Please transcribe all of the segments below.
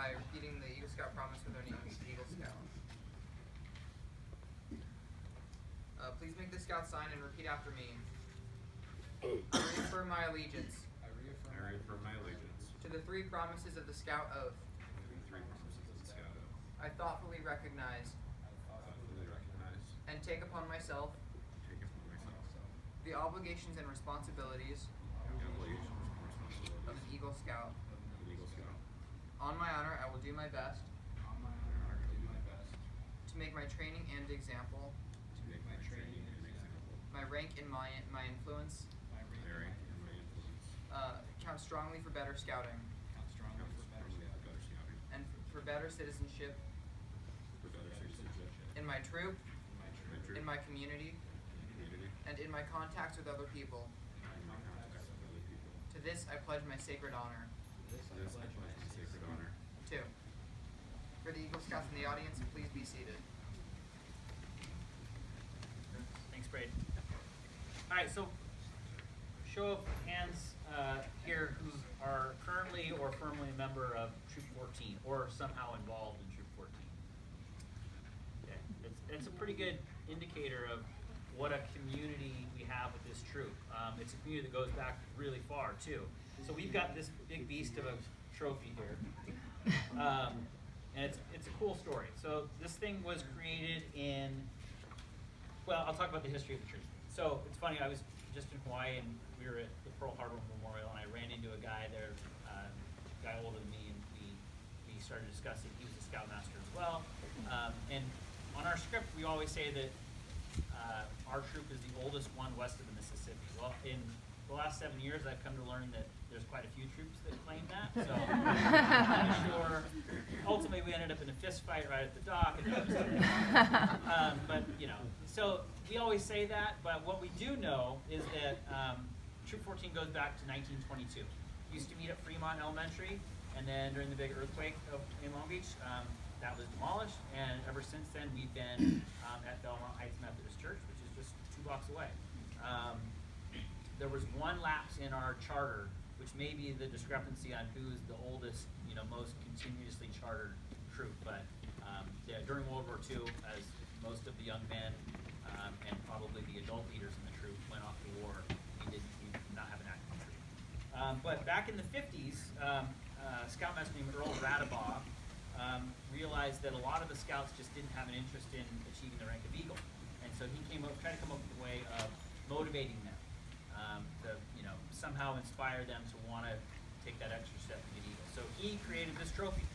by repeating the Eagle Scout promise with their names, Eagle Scout. Please make the Scout sign and repeat after me. I reaffirm my allegiance I reaffirm my allegiance to the three promises of the Scout Oath. to the three promises of the Scout Oath. I thoughtfully recognize Thoughtfully recognize and take upon myself and take upon myself the obligations and responsibilities the obligations and responsibilities of an Eagle Scout. of an Eagle Scout. On my honor, I will do my best On my honor, I will do my best to make my training and example, to make my training an example, my rank and my influence, my rank and my influence, count strongly for better scouting count strongly for better scouting, and for better citizenship for better citizenship in my troop, in my in my community, community, and in my contacts with other people. and my contacts with other people. To this I pledge my sacred honor. This I pledge my sacred honor. 2. For the Eagle Scouts in the audience, please be seated. Thanks, Braden. All right, so show of hands here who are currently or formerly a member of Troop 14 or somehow involved in Troop 14. Okay, it's a pretty good indicator of what a community we have with this troop. It's a community that goes back really far too. So we've got this big beast of a trophy here. And it's a cool story. So this thing was created in, well, I'll talk about the history of the troop. So it's funny, I was just in Hawaii and we were at the Pearl Harbor Memorial and I ran into a guy there, a guy older than me, and we started discussing. He was a scoutmaster as well. And on our script, we always say that our troop is the oldest one west of the Mississippi. Well, in the last 7 years, I've come to learn that there's quite a few troops that claim that. So I'm not sure. Ultimately, we ended up in a fist fight right at the dock. But you know, so we always say that. But what we do know is that Troop 14 goes back to 1922. Used to meet at Fremont Elementary, and then during the big earthquake in Long Beach, that was demolished. And ever since then, we've been at Belmont Heights Methodist Church, which is just 2 blocks away. There was one lapse in our charter, which may be the discrepancy on who's the oldest, most continuously chartered troop. But yeah, during World War II, as most of the young men and probably the adult leaders in the troop went off to war, we did not have an active troop. But back in the 50s, Scoutmaster named Earl Radabaugh realized that a lot of the scouts just didn't have an interest in achieving the rank of Eagle. And so he tried to come up with a way of motivating them to somehow inspire them to want to take that extra step to get Eagle. So he created this trophy.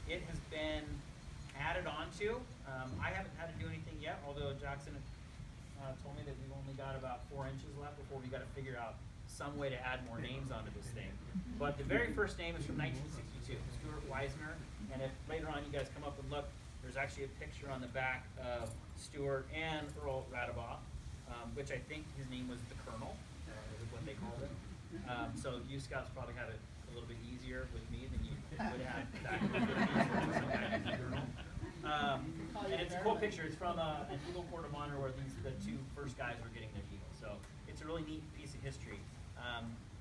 It has been added onto. I haven't had to do anything yet, although Jackson told me that we've only got about 4 inches left before we got to figure out some way to add more names onto this thing. But the very first name is from 1962, Stuart Weisner. And if later on you guys come up and look, there's actually a picture on the back of Stuart and Earl Radabaugh, which I think his name was the Colonel, is what they called him. So you scouts probably had it a little bit easier with me than you would have back in the 50s. Some guy named the Colonel. And it's a cool picture. It's from an Eagle Court of Honor where the 2 first guys were getting their Eagle. So it's a really neat piece of history.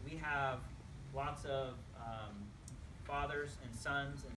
We have lots of fathers and sons and